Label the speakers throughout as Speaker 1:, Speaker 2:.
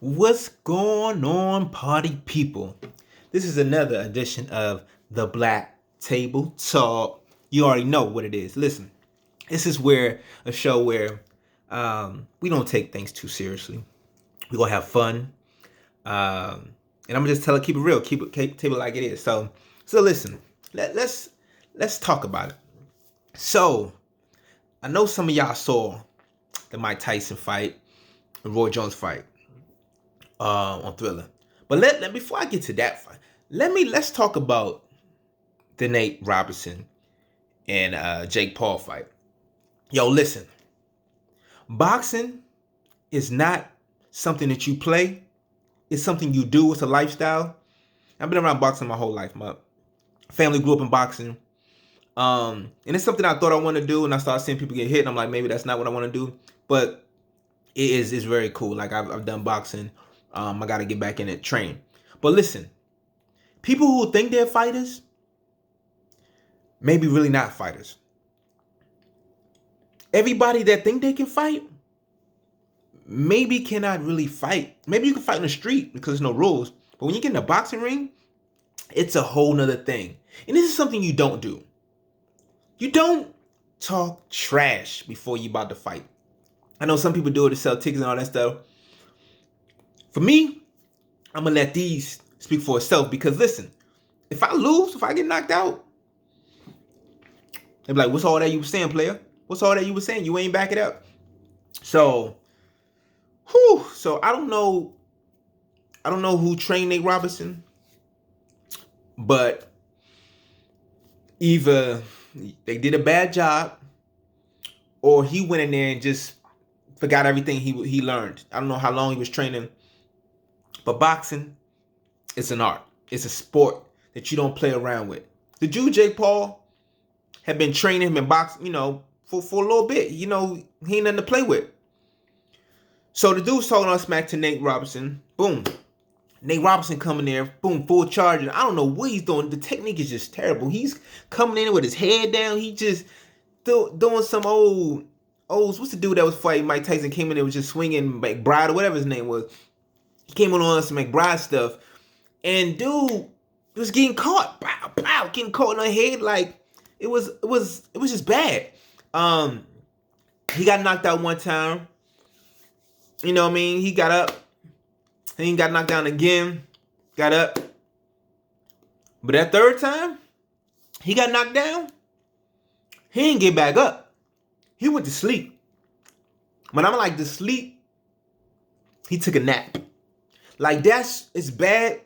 Speaker 1: What's going on, party people? This is another edition of the Black Table Talk. You already know what it is. Listen, this is where a show where we don't take things too seriously. We're gonna have fun, and I'm gonna just keep it real, keep it like it is. So listen, let's talk about it. So I know some of y'all saw the Mike Tyson fight, the Roy Jones fight. On Thriller. But let before I get to that fight, let's talk about the Nate Robinson and Jake Paul fight. Yo, listen, boxing is not something that you play. It's something you do. It's a lifestyle. I've been around boxing my whole life. My family grew up in boxing. And it's something I thought I want to do, and I started seeing people get hit, and I'm like, maybe that's not what I want to do. But it's very cool. Like I've done boxing. I got to get back in it, train. But listen, people who think they're fighters, maybe really not fighters. Everybody that think they can fight, maybe cannot really fight. Maybe you can fight in the street because there's no rules. But when you get in a boxing ring, it's a whole nother thing. And this is something you don't do. You don't talk trash before you about to fight. I know some people do it to sell tickets and all that stuff. For me, I'm going to let these speak for itself because listen, if I lose, if I get knocked out, they be like, what's all that you were saying, player? What's all that you were saying? You ain't back it up. So, I don't know who trained Nate Robinson, but either they did a bad job or he went in there and just forgot everything he learned. I don't know how long he was training, but boxing, it's an art. It's a sport that you don't play around with. The dude, Jake Paul, had been training him in boxing, for a little bit. He ain't nothing to play with. So the dude's talking on smack to Nate Robinson. Boom. Nate Robinson coming there. Boom. Full charge. And I don't know what he's doing. The technique is just terrible. He's coming in with his head down. He just doing some old, what's the dude that was fighting Mike Tyson came in there was just swinging McBride or whatever his name was. He came on some McBride stuff. And dude was getting caught. Pow, pow, getting caught in the head. Like, it was just bad. He got knocked out one time. You know what I mean? He got up. And he got knocked down again. Got up. But that third time, he got knocked down. He didn't get back up. He went to sleep. When I'm like to sleep, he took a nap. Like it's bad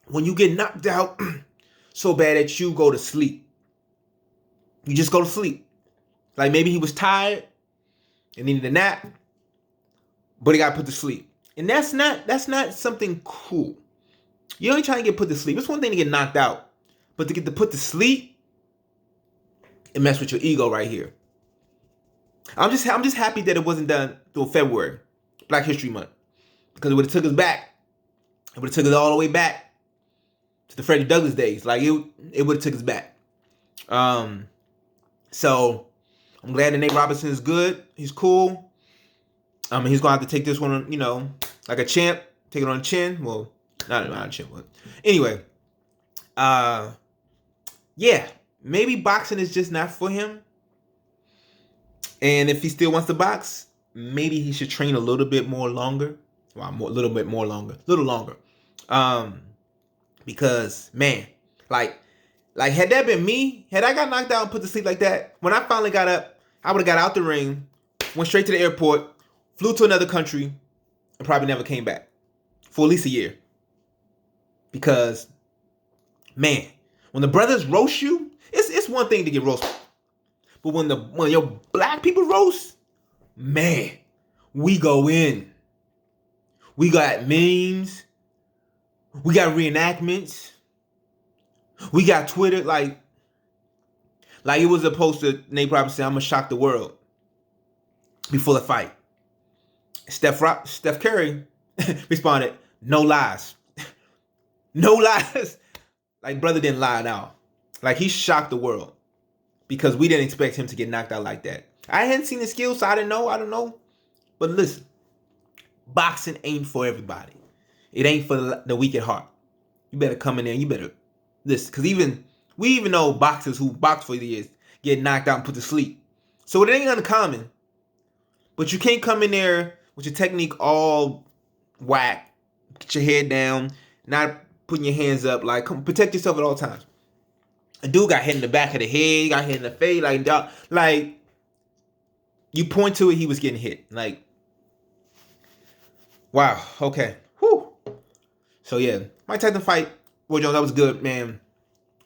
Speaker 1: when you get knocked out so bad that you go to sleep. You just go to sleep. Like maybe he was tired and needed a nap, but he got put to sleep. And that's not something cool. You only trying to get put to sleep. It's one thing to get knocked out, but to get put to sleep, it mess with your ego right here. I'm just happy that it wasn't done through February, Black History Month, because it would have took us back. It would have took us all the way back to the Freddie Douglass days. Like it would have took us back. So I'm glad that Nate Robinson is good. He's cool. He's gonna have to take this one, like a champ. Take it on the chin. Well, not a chin, but anyway. Yeah, maybe boxing is just not for him. And if he still wants to box, maybe he should train a little bit more longer. Well, a little longer. Because man, like had that been me, had I got knocked out and put to sleep like that, when I finally got up, I would have got out the ring, went straight to the airport, flew to another country, and probably never came back for at least a year. Because, man, when the brothers roast you, it's one thing to get roasted. But when your black people roast, man, we go in. We got memes. We got reenactments. We got Twitter. Like it was a post that Nate Robinson said, I'm going to shock the world before the fight. Steph Curry responded, no lies. No lies. Like, brother didn't lie now. Like, he shocked the world because we didn't expect him to get knocked out like that. I hadn't seen the skills, so I don't know. But listen, Boxing ain't for everybody. It ain't for the weak at heart. You better come in there and you better listen. Because we even know boxers who box for years get knocked out and put to sleep. So it ain't uncommon. But you can't come in there with your technique all whack, get your head down, not putting your hands up. Like, protect yourself at all times. A dude got hit in the back of the head, got hit in the face, like you point to it, he was getting hit. Like, wow, okay. Whew. So yeah, Mike Tyson fight, Roy Jones, that was good, man.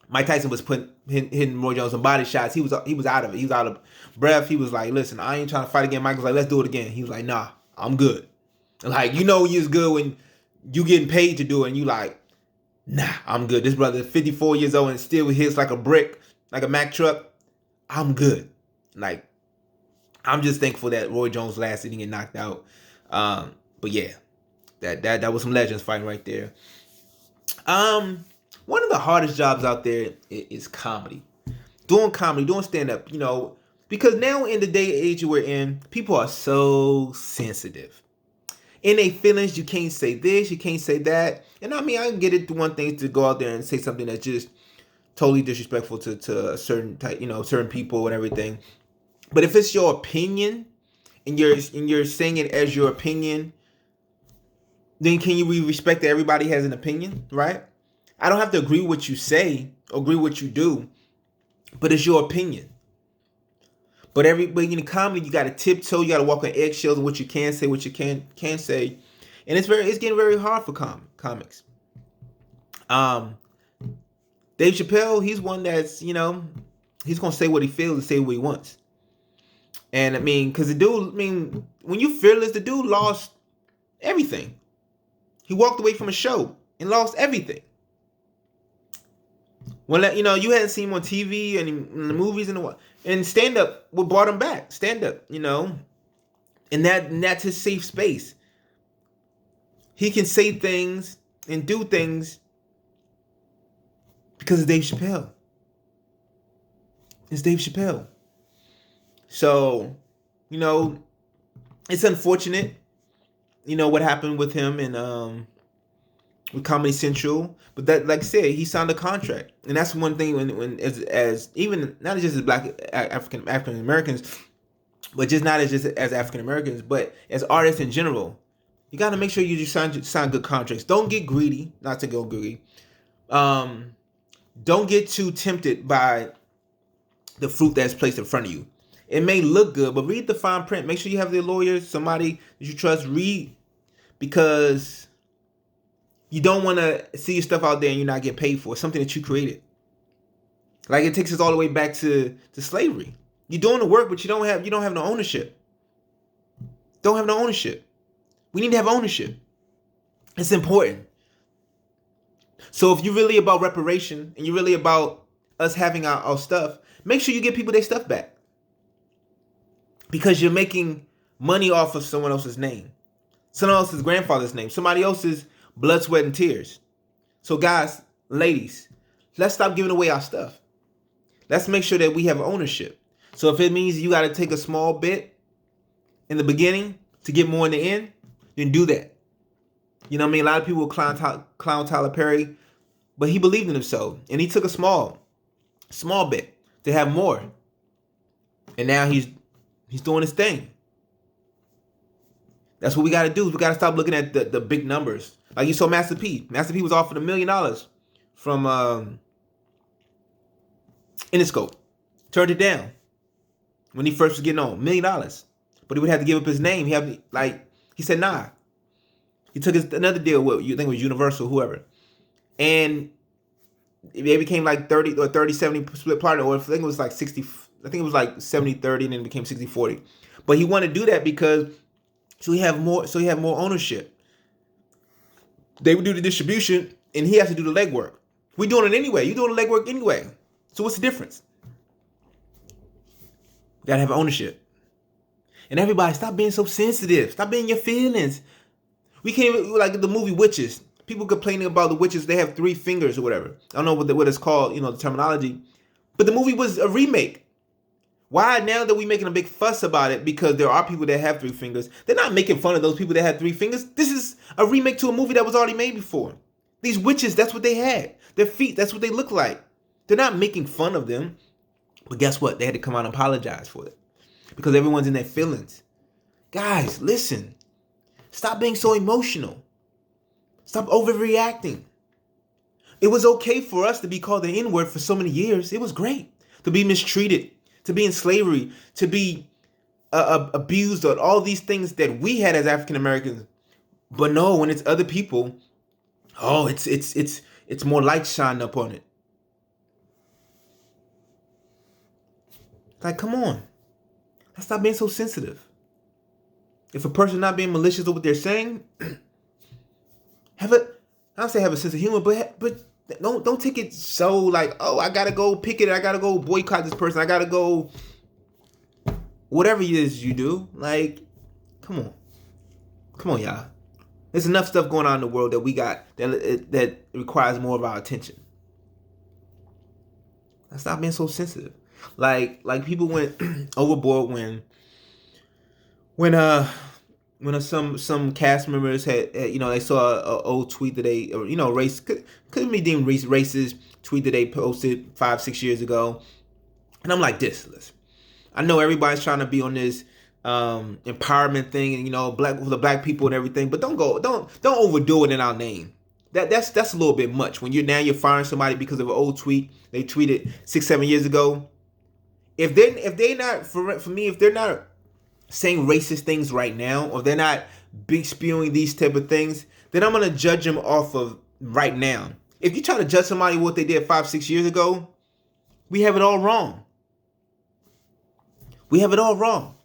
Speaker 1: Mike Tyson was hitting Roy Jones some body shots. He was out of it. He was out of breath. He was like, listen, I ain't trying to fight again. Mike was like, let's do it again. He was like, nah, I'm good. Like, you know you's good when you getting paid to do it and you like, nah, I'm good. This brother is 54 years old and still hits like a brick, like a Mack truck. I'm good. Like, I'm just thankful that Roy Jones last didn't get knocked out. But yeah, that was some legends fighting right there. One of the hardest jobs out there is comedy. Doing comedy, doing stand-up, because now in the day and age we're in, people are so sensitive. In their feelings, you can't say this, you can't say that. And I mean, I can get it to one thing to go out there and say something that's just totally disrespectful to a certain type, certain people and everything. But if it's your opinion and you're saying it as your opinion, then can you respect that everybody has an opinion, right? I don't have to agree with what you say, agree with what you do, but it's your opinion. But everybody in comedy, you got to tiptoe, you got to walk on eggshells of what you can say, what you can't say, and it's getting very hard for comics. Dave Chappelle, he's one that's he's gonna say what he feels and say what he wants. And I mean, because when you fearless, the dude lost everything. He walked away from a show and lost everything. When you hadn't seen him on TV and in the movies and stand up what brought him back. Stand up, and that's his safe space. He can say things and do things because it's Dave Chappelle. It's Dave Chappelle. So, it's unfortunate, what happened with him and with Comedy Central. But that, like I said, he signed a contract. And that's one thing when as even not just as black African Americans, but just not as African Americans, but as artists in general. You got to make sure you just sign good contracts. Don't get greedy, not to go greedy. Don't get too tempted by the fruit that's placed in front of you. It may look good, but read the fine print. Make sure you have the lawyers, somebody that you trust. Read, because you don't want to see your stuff out there and you're not getting paid for it. Something that you created. Like, it takes us all the way back to slavery. You're doing the work, but you don't have no ownership. Don't have no ownership. We need to have ownership. It's important. So if you're really about reparation and you're really about us having our stuff, make sure you give people their stuff back. Because you're making money off of someone else's name. Someone else's grandfather's name. Somebody else's blood, sweat, and tears. So guys, ladies, let's stop giving away our stuff. Let's make sure that we have ownership. So if it means you got to take a small bit in the beginning to get more in the end, then do that. You know what I mean? A lot of people clown Tyler Perry, but he believed in himself. And he took a small bit to have more. And now he's doing his thing. That's what we got to do. We got to stop looking at the big numbers. Like you saw Master P. Master P was offered $1 million from Interscope. Turned it down when he first was getting on. $1 million. But he would have to give up his name. He said nah. He took another deal with, you think it was Universal, whoever. And it became like 30 or 30-70 split partner, or I think it was like 60, I think it was like 70-30 and then it became 60-40. But he wanted to do that because so he have more ownership. They would do the distribution and he has to do the legwork. We're doing it anyway. You're doing the legwork anyway. So what's the difference? You gotta have ownership. And everybody, stop being so sensitive. Stop being your feelings. We can't even, like the movie Witches. People complaining about the witches, they have 3 fingers or whatever. I don't know what it's called, the terminology. But the movie was a remake. Why now that we making a big fuss about it because there are people that have 3 fingers? They're not making fun of those people that had 3 fingers. This is a remake to a movie that was already made before. These witches, that's what they had. Their feet, that's what they look like. They're not making fun of them. But guess what? They had to come out and apologize for it. Because everyone's in their feelings. Guys, listen. Stop being so emotional. Stop overreacting. It was okay for us to be called the N-word for so many years. It was great. To be mistreated. To be in slavery. To be abused. Or all these things that we had as African Americans. But no, when it's other people, oh, it's more light shining up on it. Like, come on. Let's stop being so sensitive. If a person not being malicious with what they're saying, I don't say have a sense of humor, but don't take it so like, oh, I gotta go pick it, I gotta go boycott this person, I gotta go whatever it is you do. Like, come on, y'all. There's enough stuff going on in the world that we got that requires more of our attention. Let's stop being so sensitive. Like people went overboard when some cast members had they saw a old tweet that they race couldn't be deemed racist tweet that they posted 5-6 years ago, and I'm like, listen, I know everybody's trying to be on this empowerment thing and black for the black people and everything, but don't overdo it in our name. That's a little bit much when you're firing somebody because of an old tweet they tweeted 6-7 years ago. If they're not for me, if they're not saying racist things right now, or they're not big spewing these type of things, then I'm gonna judge them off of right now. If you try to judge somebody what they did 5-6 years ago, we have it all wrong. We have it all wrong.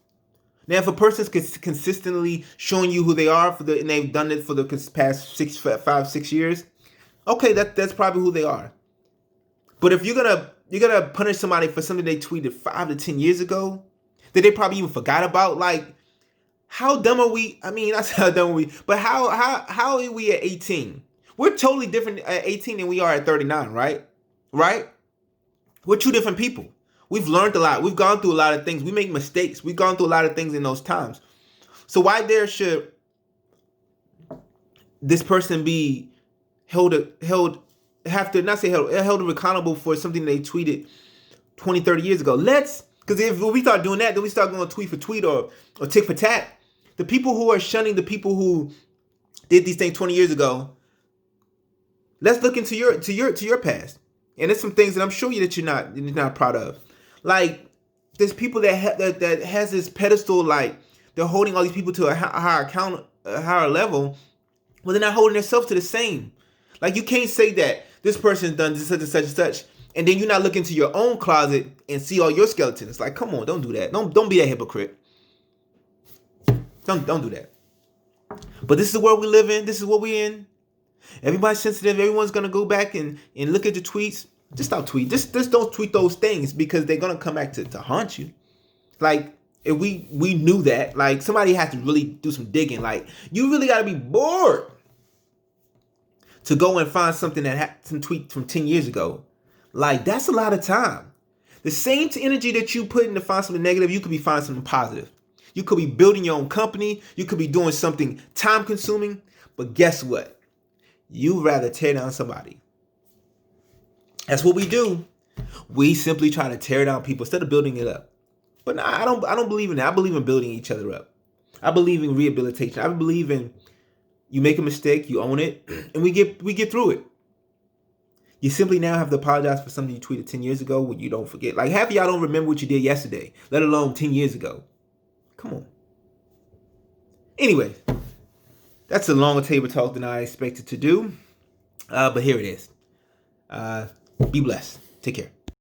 Speaker 1: Now, if a person's consistently showing you who they are and they've done it for the past 5-6 years, okay, that's probably who they are. But if you're gonna punish somebody for something they tweeted 5 to 10 years ago that they probably even forgot about, like, how dumb are we? I mean, that's how dumb are we, but how are we at 18? We're totally different at 18 than we are at 39, right? Right? We're two different people. We've learned a lot. We've gone through a lot of things. We make mistakes. We've gone through a lot of things in those times. So why should this person be held accountable for something they tweeted 20, 30 years ago? Because if we start doing that, then we start going tweet for tweet or tick for tat. The people who are shunning the people who did these things 20 years ago, let's look into your past. And there's some things that I'm sure that you're not proud of. Like, there's people that has this pedestal, like they're holding all these people to a higher level, but they're not holding themselves to the same. Like, you can't say that this person's done such and such and such, and then you're not looking to your own closet and see all your skeletons. Like, come on, don't do that. Don't be a hypocrite. Don't do that. But this is the world we live in. This is what we're in. Everybody's sensitive. Everyone's gonna go back and look at your tweets. Just stop tweeting. Just don't tweet those things because they're gonna come back to haunt you. Like, if we knew that, like, somebody has to really do some digging. Like, you really gotta be bored to go and find something some tweet from 10 years ago. Like, that's a lot of time. The same energy that you put in to find something negative, you could be finding something positive. You could be building your own company. You could be doing something time consuming. But guess what? You'd rather tear down somebody. That's what we do. We simply try to tear down people instead of building it up. But nah, I don't believe in that. I believe in building each other up. I believe in rehabilitation. I believe in you make a mistake, you own it, and we get through it. You simply now have to apologize for something you tweeted 10 years ago when you don't forget. Like, half of y'all don't remember what you did yesterday, let alone 10 years ago. Come on. Anyway, that's a longer table talk than I expected to do. But here it is. Be blessed. Take care.